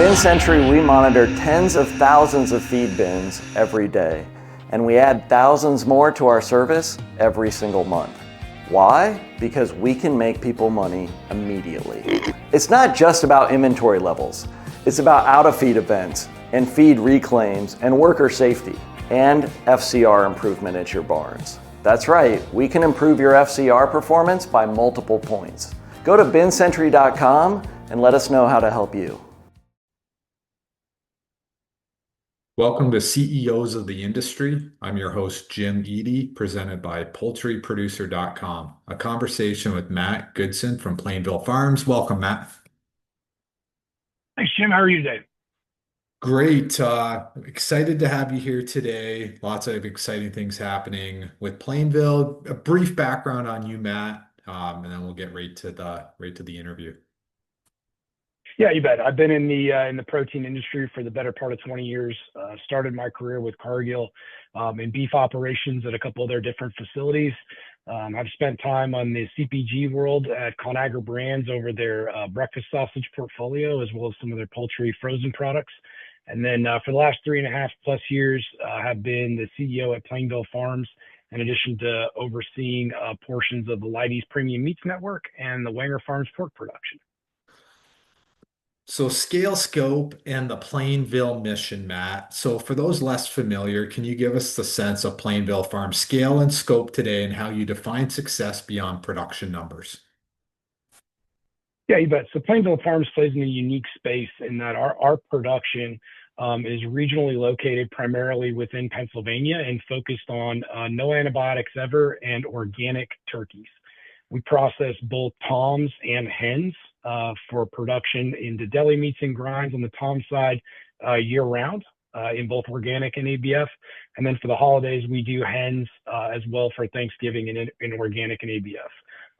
Bin Century, we monitor tens of thousands of feed bins every day, and we add thousands more to our service every single month. Why? Because we can make people money immediately. It's not just about inventory levels. It's about out-of-feed events and feed reclaims and worker safety and FCR improvement at your barns. That's right, we can improve your FCR performance by multiple points. Go to bincentury.com and let us know how to help you. Welcome to CEOs of the Industry. I'm your host, Jim Eady, presented by poultryproducer.com, a conversation with Matt Goodson from Plainville Farms. Welcome, Matt. Thanks, Jim. How are you today? Great. Excited to have you here today. Lots of exciting things happening with Plainville. A brief background on you, Matt, and then we'll get right to the interview. Yeah, you bet. I've been in the protein industry for the better part of 20 years. Started my career with Cargill in beef operations at a couple of their different facilities. I've spent time on the CPG world at Conagra Brands over their breakfast sausage portfolio, as well as some of their poultry frozen products. And then for the last 3.5+ years, have been the CEO at Plainville Farms, in addition to overseeing portions of the Leidy's Premium Meats Network and the Wenger Farms pork production. So scale, scope, and the Plainville mission, Matt. So for those less familiar, can you give us the sense of Plainville Farm scale and scope today and how you define success beyond production numbers? Yeah, you bet. So Plainville Farms plays in a unique space in that our production is regionally located primarily within Pennsylvania and focused on no antibiotics ever and organic turkeys. We process both toms and hens for production into deli meats and grinds on the tom side year round in both organic and ABF. And then for the holidays, we do hens as well for Thanksgiving in organic and ABF.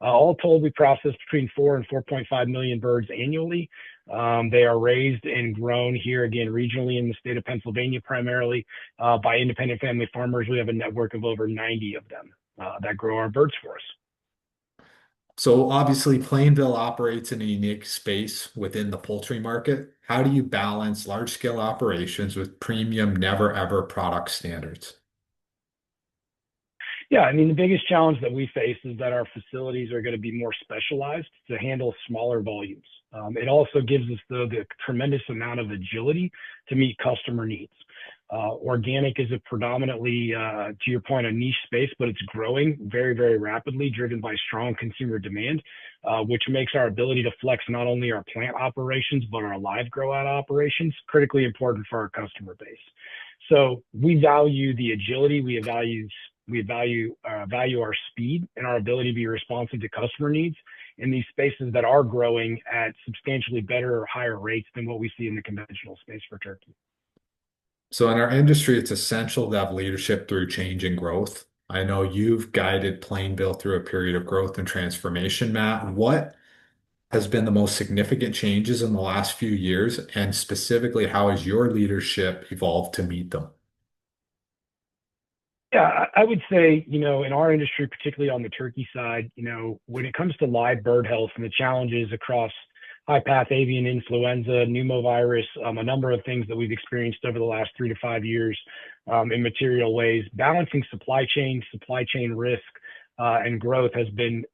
All told, we process between 4 and 4.5 million birds annually. They are raised and grown here again regionally in the state of Pennsylvania, primarily by independent family farmers. We have a network of over 90 of them that grow our birds for us. So obviously Plainville operates in a unique space within the poultry market. How do you balance large scale operations with premium never ever product standards? Yeah, I mean, the biggest challenge that we face is that our facilities are going to be more specialized to handle smaller volumes. It also gives us the tremendous amount of agility to meet customer needs. Organic is a predominantly, to your point, a niche space, but it's growing very, very rapidly, driven by strong consumer demand, which makes our ability to flex not only our plant operations, but our live grow out operations critically important for our customer base. So we value the agility, we value our speed and our ability to be responsive to customer needs in these spaces that are growing at substantially better or higher rates than what we see in the conventional space for turkey. So in our industry, it's essential to have leadership through change and growth. I know you've guided Plainville through a period of growth and transformation, Matt. What has been the most significant changes in the last few years, and specifically, how has your leadership evolved to meet them? Yeah, I would say, in our industry, particularly on the turkey side, when it comes to live bird health and the challenges across high path avian influenza, pneumovirus, a number of things that we've experienced over the last 3 to 5 years in material ways, balancing supply chain risk and growth has been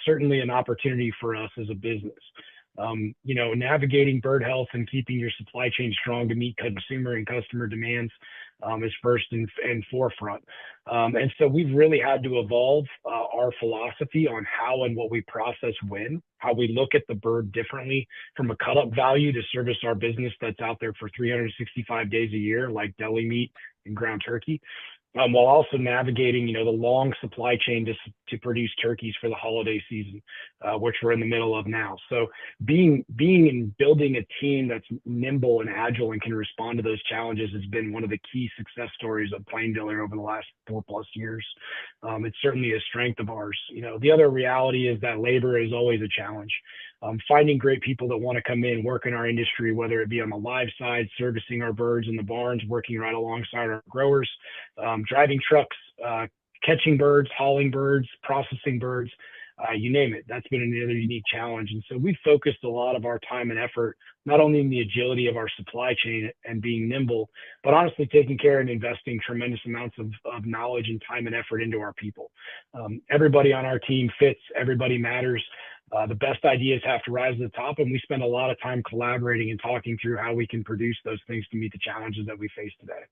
certainly an opportunity for us as a business. Navigating bird health and keeping your supply chain strong to meet consumer and customer demands is first and forefront. And so we've really had to evolve our philosophy on how and what we process when, how we look at the bird differently from a cut up value to service our business that's out there for 365 days a year, like deli meat and ground turkey. While also navigating, the long supply chain to produce turkeys for the holiday season, which we're in the middle of now. So being and building a team that's nimble and agile and can respond to those challenges has been one of the key success stories of Plainville over the last 4+ years. It's certainly a strength of ours. The other reality is that labor is always a challenge. Finding great people that want to come in, work in our industry, whether it be on the live side, servicing our birds in the barns, working right alongside our growers, driving trucks, catching birds, hauling birds, processing birds. you name it. That's been another unique challenge. And so we've focused a lot of our time and effort, not only in the agility of our supply chain and being nimble, but honestly taking care and investing tremendous amounts of knowledge and time and effort into our people. Everybody on our team fits, everybody matters. The best ideas have to rise to the top, and we spend a lot of time collaborating and talking through how we can produce those things to meet the challenges that we face today.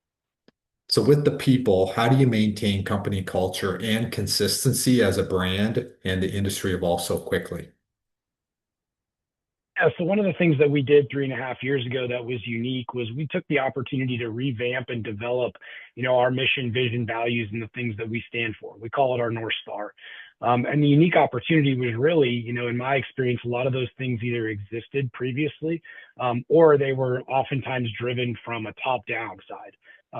So with the people, how do you maintain company culture and consistency as a brand and the industry evolves so quickly? Yeah, so one of the things that we did 3.5 years ago that was unique was we took the opportunity to revamp and develop, our mission, vision, values, and the things that we stand for. We call it our North Star. And the unique opportunity was really, in my experience, a lot of those things either existed previously or they were oftentimes driven from a top-down side.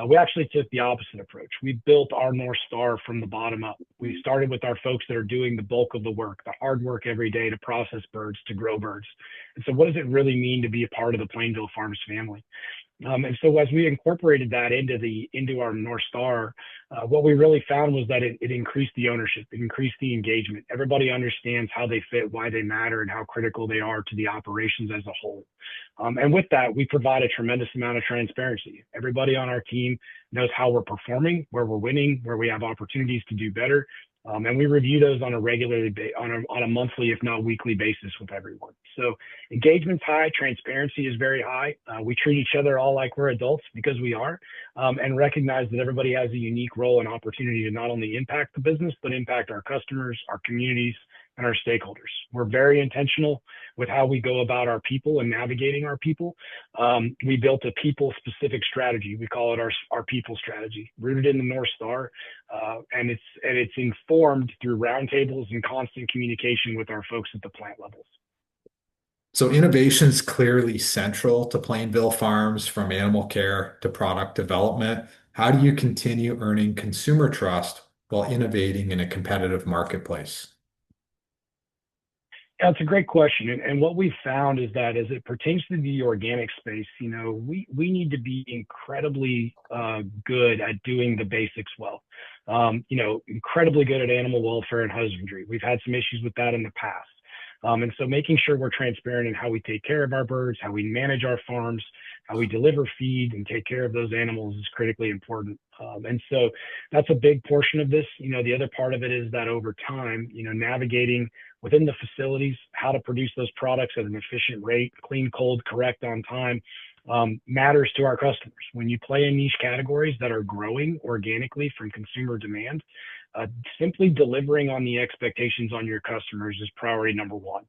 We actually took the opposite approach. We built our North Star from the bottom up. We started with our folks that are doing the bulk of the work, the hard work every day to process birds, to grow birds. And so what does it really mean to be a part of the Plainville Farms family? And so as we incorporated that into our North Star, what we really found was that it increased the ownership, it increased the engagement. Everybody understands how they fit, why they matter, and how critical they are to the operations as a whole. And with that, we provide a tremendous amount of transparency. Everybody on our team knows how we're performing, where we're winning, where we have opportunities to do better. And we review those on a monthly, if not weekly basis with everyone. So engagement's high, transparency is very high. We treat each other all like we're adults because we are, and recognize that everybody has a unique role and opportunity to not only impact the business, but impact our customers, our communities, and our stakeholders. We're very intentional with how we go about our people and navigating our people. We built a people-specific strategy. We call it our people strategy, rooted in the North Star, and it's informed through roundtables and constant communication with our folks at the plant levels. So innovation is clearly central to Plainville Farms, from animal care to product development. How do you continue earning consumer trust while innovating in a competitive marketplace? Yeah, it's a great question. And what we've found is that as it pertains to the organic space, we need to be incredibly good at doing the basics well. Incredibly good at animal welfare and husbandry. We've had some issues with that in the past. And so making sure we're transparent in how we take care of our birds, how we manage our farms, how we deliver feed and take care of those animals is critically important. And so that's a big portion of this. The other part of it is that over time, navigating within the facilities, how to produce those products at an efficient rate, clean, cold, correct, on time, matters to our customers. When you play in niche categories that are growing organically from consumer demand, simply delivering on the expectations on your customers is priority number one.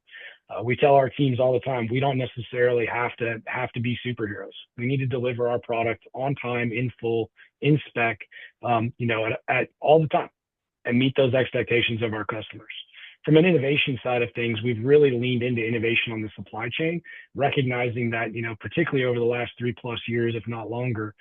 We tell our teams all the time, we don't necessarily have to be superheroes. We need to deliver our product on time, in full, in spec, at all the time, and meet those expectations of our customers. From an innovation side of things, we've really leaned into innovation on the supply chain, recognizing that, particularly over the last 3+ years, if not longer,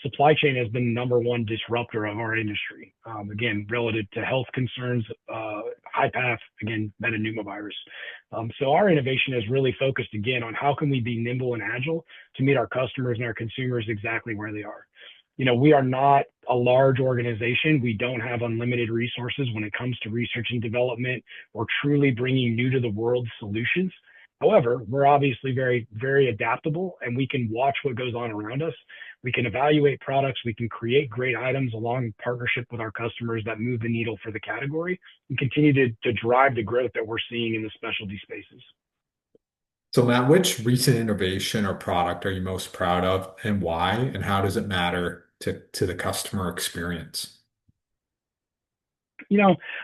supply chain has been the number one disruptor of our industry. Again, relative to health concerns, high path, again, metapneumovirus. So our innovation is really focused again on how can we be nimble and agile to meet our customers and our consumers exactly where they are. We are not a large organization. We don't have unlimited resources when it comes to research and development or truly bringing new to the world solutions. However, we're obviously very, very adaptable, and we can watch what goes on around us. We can evaluate products. We can create great items along partnership with our customers that move the needle for the category and continue to drive the growth that we're seeing in the specialty spaces. So Matt, which recent innovation or product are you most proud of, and why, and how does it matter to the customer experience?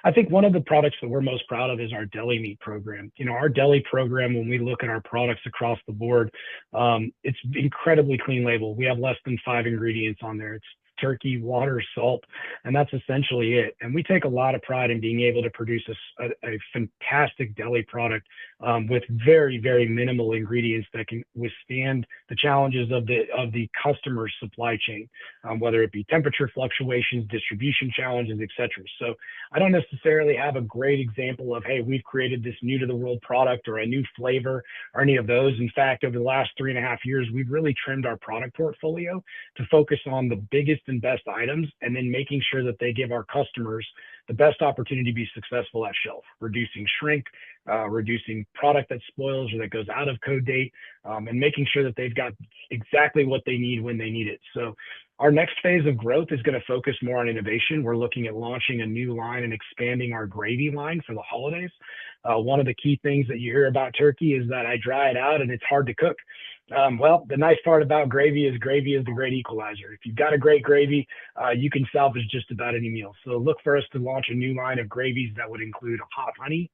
I think one of the products that we're most proud of is our deli meat program. Our deli program, when we look at our products across the board, it's incredibly clean label. We have less than 5 ingredients on there. It's turkey, water, salt, and that's essentially it. And we take a lot of pride in being able to produce a fantastic deli product with very, very minimal ingredients that can withstand the challenges of the customer's supply chain, whether it be temperature fluctuations, distribution challenges, etc. So I don't necessarily have a great example of, hey, we've created this new to the world product or a new flavor or any of those. In fact, over the last 3.5 years, we've really trimmed our product portfolio to focus on the biggest and best items, and then making sure that they give our customers the best opportunity to be successful at shelf, reducing shrink, reducing product that spoils or that goes out of code date, and making sure that they've got exactly what they need when they need it. So our next phase of growth is going to focus more on innovation. We're looking at launching a new line and expanding our gravy line for the holidays. One of the key things that you hear about turkey is that I dry it out and it's hard to cook. Well, the nice part about gravy is the great equalizer. If you've got a great gravy, you can salvage just about any meal. So look for us to launch a new line of gravies that would include a hot honey,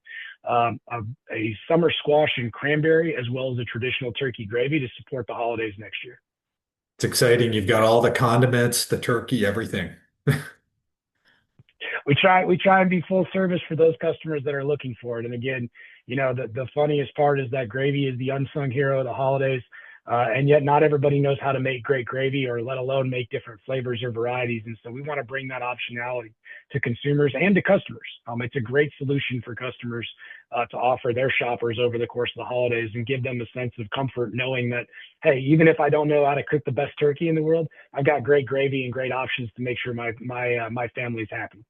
a summer squash and cranberry, as well as a traditional turkey gravy to support the holidays next year. It's exciting. You've got all the condiments, the turkey, everything. We try and be full service for those customers that are looking for it. And again, the funniest part is that gravy is the unsung hero of the holidays. And yet not everybody knows how to make great gravy, or let alone make different flavors or varieties. And so we want to bring that optionality to consumers and to customers. It's a great solution for customers to offer their shoppers over the course of the holidays and give them a sense of comfort knowing that, hey, even if I don't know how to cook the best turkey in the world, I've got great gravy and great options to make sure my family's happy.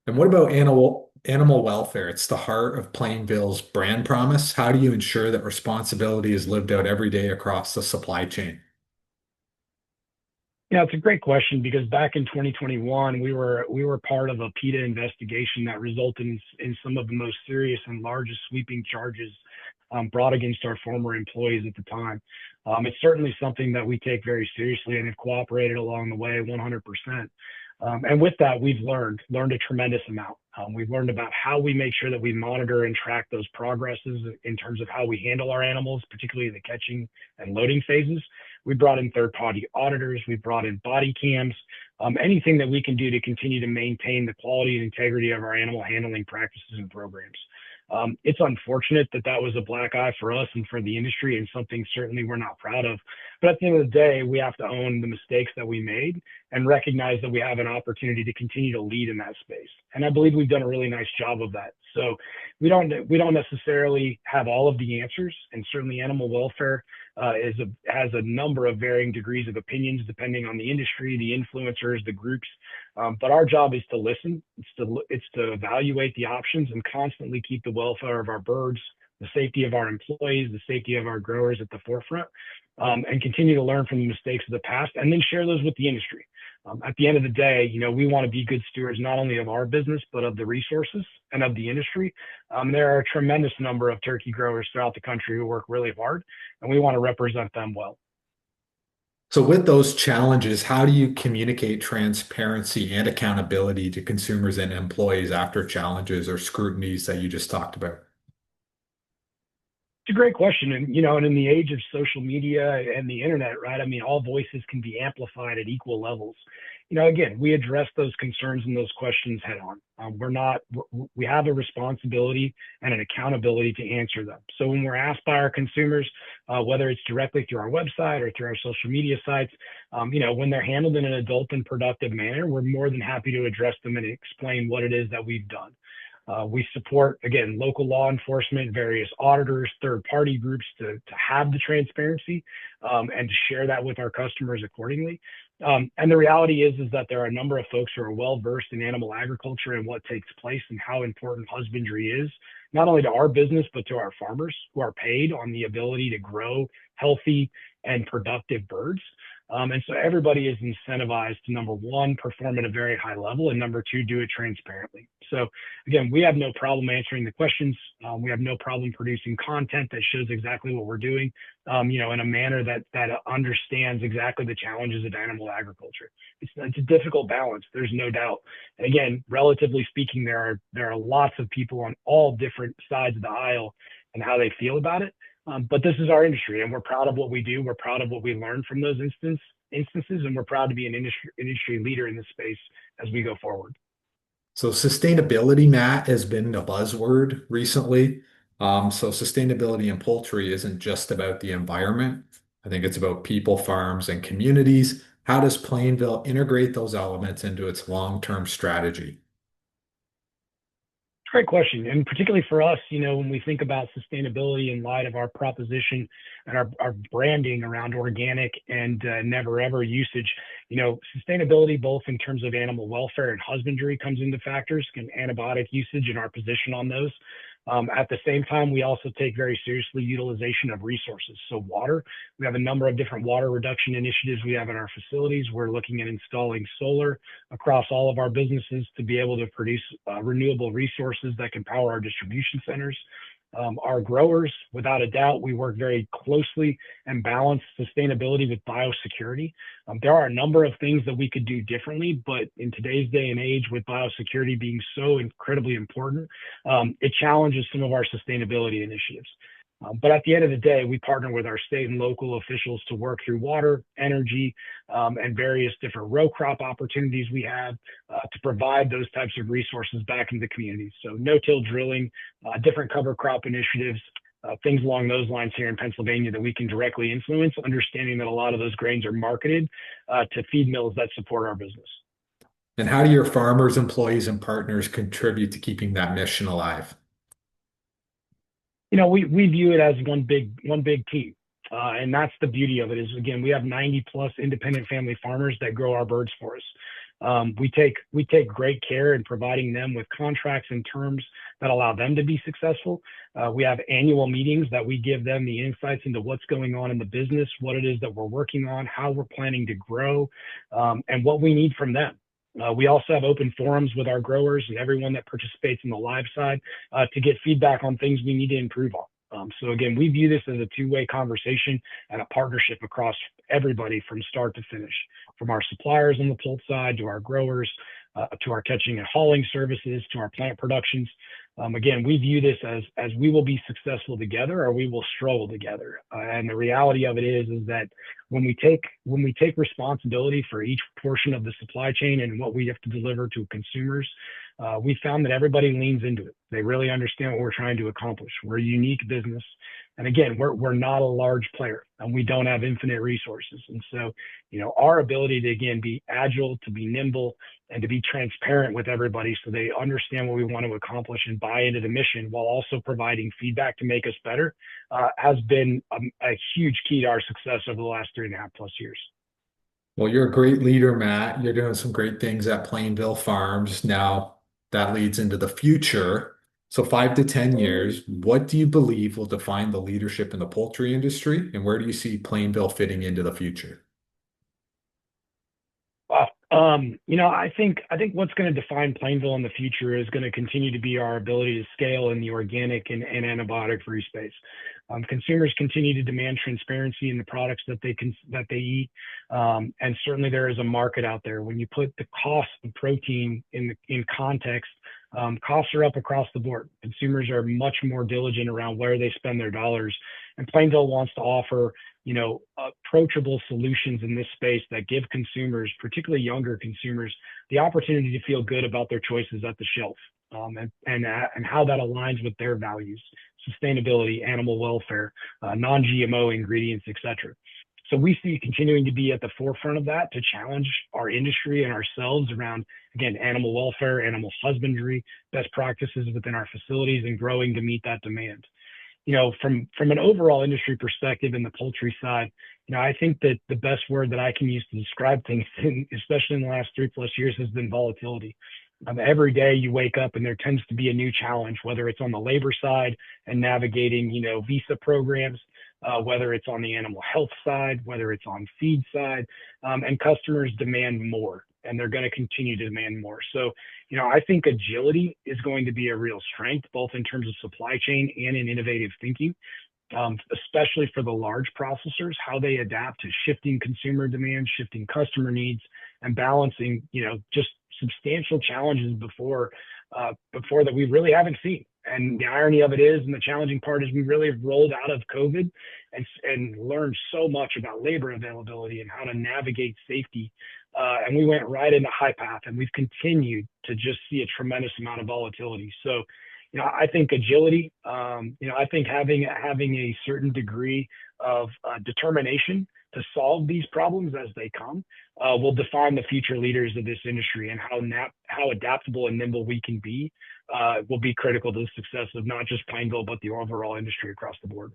And what about animal welfare? It's the heart of Plainville's brand promise. How do you ensure that responsibility is lived out every day across the supply chain? Yeah, it's a great question, because back in 2021, we were part of a PETA investigation that resulted in some of the most serious and largest sweeping charges brought against our former employees at the time. It's certainly something that we take very seriously and have cooperated along the way 100%. And with that, we've learned a tremendous amount. We've learned about how we make sure that we monitor and track those progresses in terms of how we handle our animals, particularly in the catching and loading phases. We brought in third-party auditors. We brought in body cams, anything that we can do to continue to maintain the quality and integrity of our animal handling practices and programs. It's unfortunate that was a black eye for us and for the industry, and something certainly we're not proud of. But at the end of the day, we have to own the mistakes that we made and recognize that we have an opportunity to continue to lead in that space. And I believe we've done a really nice job of that. So we don't necessarily have all of the answers, and certainly animal welfare has a number of varying degrees of opinions depending on the industry, the influencers, the groups. But our job is to listen. It's to evaluate the options and constantly keep the welfare of our birds, the safety of our employees, the safety of our growers at the forefront, and continue to learn from the mistakes of the past, and then share those with the industry. At the end of the day, we want to be good stewards not only of our business, but of the resources and of the industry. There are a tremendous number of turkey growers throughout the country who work really hard, and we want to represent them well. So with those challenges, how do you communicate transparency and accountability to consumers and employees after challenges or scrutinies that you just talked about? It's a great question. And in the age of social media and the internet, right? I mean, all voices can be amplified at equal levels. Again, we address those concerns and those questions head on. We have a responsibility and an accountability to answer them. So when we're asked by our consumers, whether it's directly through our website or through our social media sites, when they're handled in an adult and productive manner, we're more than happy to address them and explain what it is that we've done. We support, again, local law enforcement, various auditors, third-party groups to have the transparency and to share that with our customers accordingly. And the reality is that there are a number of folks who are well-versed in animal agriculture and what takes place and how important husbandry is, not only to our business, but to our farmers who are paid on the ability to grow healthy and productive birds. And so everybody is incentivized to, number one, perform at a very high level, and number two, do it transparently. So again, we have no problem answering the questions. We have no problem producing content that shows exactly what we're doing, in a manner that understands exactly the challenges of animal agriculture. It's a difficult balance. There's no doubt. And again, relatively speaking, there are lots of people on all different sides of the aisle and how they feel about it. But this is our industry, and we're proud of what we do. We're proud of what we learned from those instances, and we're proud to be an industry leader in this space as we go forward. So sustainability, Matt, has been a buzzword recently. So sustainability in poultry isn't just about the environment. I think it's about people, farms, and communities. How does Plainville integrate those elements into its long-term strategy? Great question. And particularly for us, when we think about sustainability in light of our proposition and our branding around organic and never ever usage, sustainability, both in terms of animal welfare and husbandry, comes into factors, and antibiotic usage and our position on those. At the same time, we also take very seriously utilization of resources. So water, we have a number of different water reduction initiatives we have in our facilities. We're looking at installing solar across all of our businesses to be able to produce renewable resources that can power our distribution centers. Our growers, without a doubt, we work very closely and balance sustainability with biosecurity. There are a number of things that we could do differently, but in today's day and age, with biosecurity being so incredibly important, it challenges some of our sustainability initiatives. But at the end of the day, we partner with our state and local officials to work through water, energy, and various different row crop opportunities we have to provide those types of resources back into the communities. So no-till drilling, different cover crop initiatives, things along those lines here in Pennsylvania that we can directly influence, understanding that a lot of those grains are marketed to feed mills that support our business. And how do your farmers, employees, and partners contribute to keeping that mission alive? We view it as one big team. And that's the beauty of it is, again, we have 90 plus independent family farmers that grow our birds for us. We take great care in providing them with contracts and terms that allow them to be successful. We have annual meetings that we give them the insights into what's going on in the business, what it is that we're working on, how we're planning to grow, and what we need from them. We also have open forums with our growers and everyone that participates in the live side to get feedback on things we need to improve on. So again, we view this as a two-way conversation and a partnership across everybody from start to finish, from our suppliers on the pulp side to our growers, to our catching and hauling services, to our plant productions. Again, we view this as we will be successful together or we will struggle together. And the reality of it is that when we take responsibility for each portion of the supply chain and what we have to deliver to consumers, we found that everybody leans into it. They really understand what we're trying to accomplish. We're a unique business. And again, we're not a large player and we don't have infinite resources. And so, our ability to, again, be agile, to be nimble, and to be transparent with everybody so they understand what we want to accomplish and buy into the mission while also providing feedback to make us better has been a huge key to our success over the last 3.5+ years. Well, you're a great leader, Matt. You're doing some great things at Plainville Farms. Now, that leads into the future. So 5 to 10 years, what do you believe will define the leadership in the poultry industry, and where do you see Plainville fitting into the future? Wow. I think what's going to define Plainville in the future is going to continue to be our ability to scale in the organic and antibiotic-free space. Consumers continue to demand transparency in the products that they eat, and certainly there is a market out there. When you put the cost of protein in context, costs are up across the board. Consumers are much more diligent around where they spend their dollars, and Plainville wants to offer approachable solutions in this space that give consumers, particularly younger consumers, the opportunity to feel good about their choices at the shelf, and how that aligns with their values: sustainability, animal welfare, non-GMO ingredients, etc. So we see continuing to be at the forefront of that to challenge our industry and ourselves around, again, animal welfare, animal husbandry, best practices within our facilities, and growing to meet that demand. From an overall industry perspective in the poultry side, I think that the best word that I can use to describe things, especially in the last 3+ years, has been volatility. Every day you wake up and there tends to be a new challenge, whether it's on the labor side and navigating, visa programs, whether it's on the animal health side, whether it's on feed side, and customers demand more, and they're going to continue to demand more. So, I think agility is going to be a real strength, both in terms of supply chain and in innovative thinking, especially for the large processors, how they adapt to shifting consumer demand, shifting customer needs, and balancing, just substantial challenges before that we really haven't seen. And the irony of it is, and the challenging part is, we really have rolled out of COVID and learned so much about labor availability and how to navigate safety. And we went right into high path, and we've continued to just see a tremendous amount of volatility. So, I think agility, I think having a certain degree of determination to solve these problems as they come will define the future leaders of this industry, and how adaptable and nimble we can be will be critical to the success of not just Plainville, but the overall industry across the board.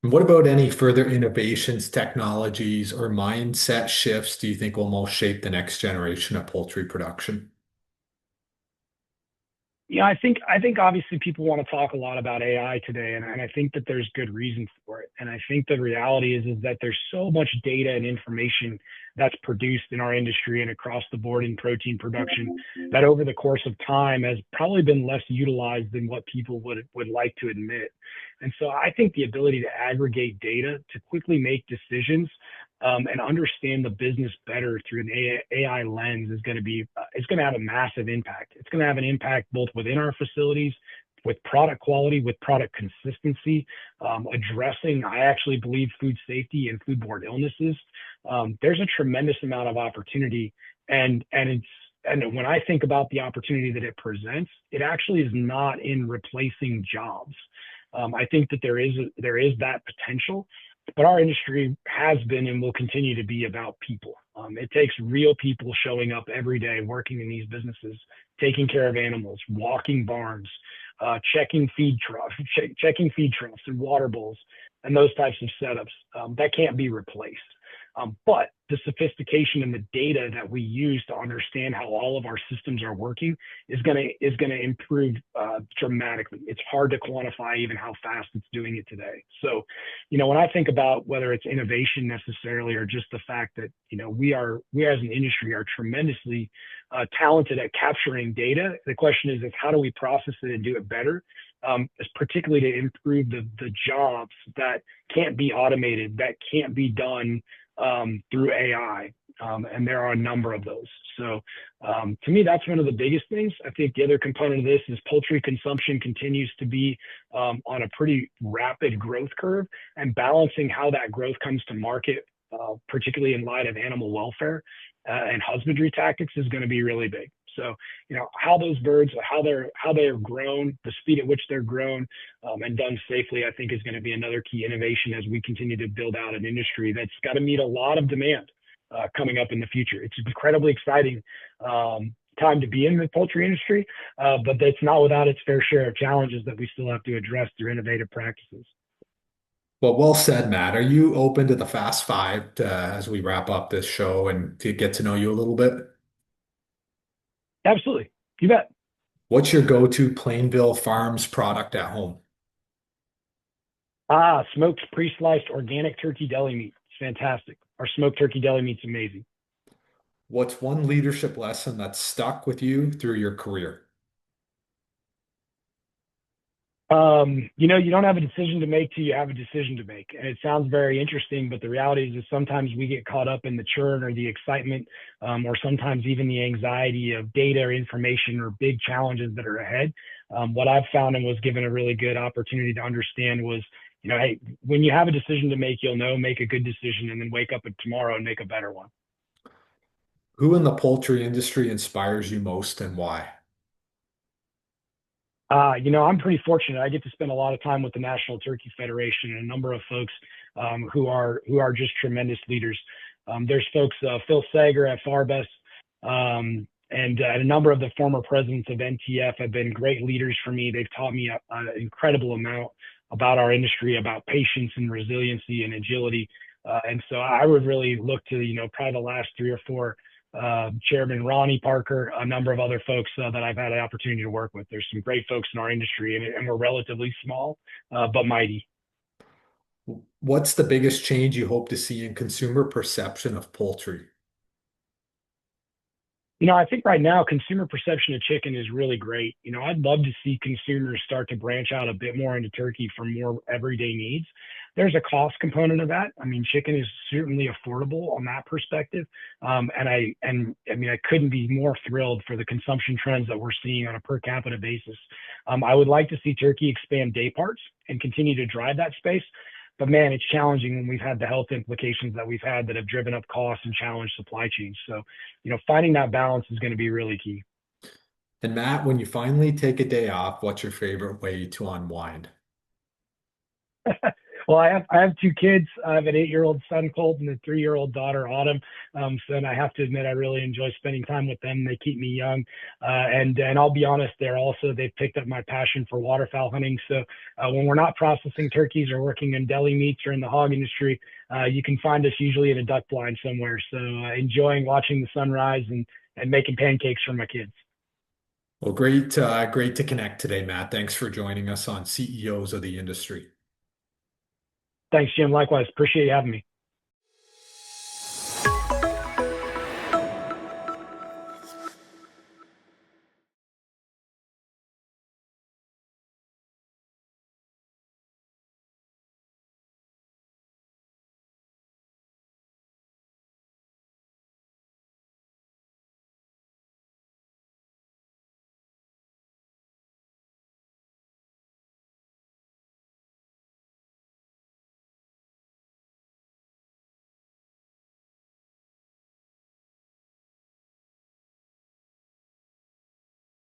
What about any further innovations, technologies, or mindset shifts do you think will most shape the next generation of poultry production? Yeah, I think obviously people want to talk a lot about AI today, and I think that there's good reason for it. And I think the reality is that there's so much data and information that's produced in our industry and across the board in protein production that over the course of time has probably been less utilized than what people would like to admit. And so I think the ability to aggregate data to quickly make decisions and understand the business better through an AI lens is going to be it's going to have a massive impact. It's going to have an impact both within our facilities, with product quality, with product consistency, addressing, I actually believe, food safety and foodborne illnesses. There's a tremendous amount of opportunity, and when I think about the opportunity that it presents, it actually is not in replacing jobs. I think that there is that potential, but our industry has been and will continue to be about people. It takes real people showing up every day, working in these businesses, taking care of animals, walking barns, checking feed troughs and water bowls, and those types of setups. That can't be replaced. But the sophistication and the data that we use to understand how all of our systems are working is going to improve dramatically. It's hard to quantify even how fast it's doing it today. So, when I think about whether it's innovation necessarily or just the fact that we as an industry are tremendously talented at capturing data. The question is how do we process it and do it better? Particularly to improve the jobs that can't be automated, that can't be done through AI. And there are a number of those. So to me, that's one of the biggest things. I think the other component of this is poultry consumption continues to be on a pretty rapid growth curve, and balancing how that growth comes to market, particularly in light of animal welfare and husbandry tactics, is going to be really big. So, how those birds, how they are grown, the speed at which they're grown, and done safely, I think is going to be another key innovation as we continue to build out an industry that's got to meet a lot of demand coming up in the future. It's an incredibly exciting time to be in the poultry industry, but it's not without its fair share of challenges that we still have to address through innovative practices. Well said, Matt. Are you open to the Fast Five as we wrap up this show and to get to know you a little bit? Absolutely. You bet. What's your go-to Plainville Farms product at home? Smoked pre-sliced organic turkey deli meat. It's fantastic. Our smoked turkey deli meat's amazing. What's one leadership lesson that's stuck with you through your career? You don't have a decision to make till you have a decision to make. And it sounds very interesting, but the reality is that sometimes we get caught up in the churn or the excitement, or sometimes even the anxiety of data or information or big challenges that are ahead. What I've found and was given a really good opportunity to understand was, hey, when you have a decision to make, make a good decision, and then wake up tomorrow and make a better one. Who in the poultry industry inspires you most and why? I'm pretty fortunate. I get to spend a lot of time with the National Turkey Federation and a number of folks who are just tremendous leaders. There's folks, Phil Sager at Farbest, and a number of the former presidents of NTF have been great leaders for me. They've taught me an incredible amount about our industry, about patience and resiliency and agility. And so I would really look to, probably the last 3 or 4 Chairman Ronnie Parker, a number of other folks that I've had an opportunity to work with. There's some great folks in our industry, and we're relatively small, but mighty. What's the biggest change you hope to see in consumer perception of poultry? I think right now consumer perception of chicken is really great. I'd love to see consumers start to branch out a bit more into turkey for more everyday needs. There's a cost component of that. I mean, chicken is certainly affordable on that perspective. I couldn't be more thrilled for the consumption trends that we're seeing on a per capita basis. I would like to see turkey expand day parts and continue to drive that space. But man, it's challenging when we've had the health implications that we've had that have driven up costs and challenged supply chains. So, finding that balance is going to be really key. And Matt, when you finally take a day off, what's your favorite way to unwind? Well, I have two kids. I have an 8-year-old son, Colt, and a 3-year-old daughter, Autumn. And I have to admit, I really enjoy spending time with them. They keep me young, and I'll be honest, they've picked up my passion for waterfowl hunting. So when we're not processing turkeys or working in deli meats or in the hog industry, you can find us usually in a duck blind somewhere. So enjoying watching the sunrise and making pancakes for my kids. Well, great to connect today, Matt. Thanks for joining us on CEOs of the Industry. Thanks, Jim. Likewise, appreciate you having me.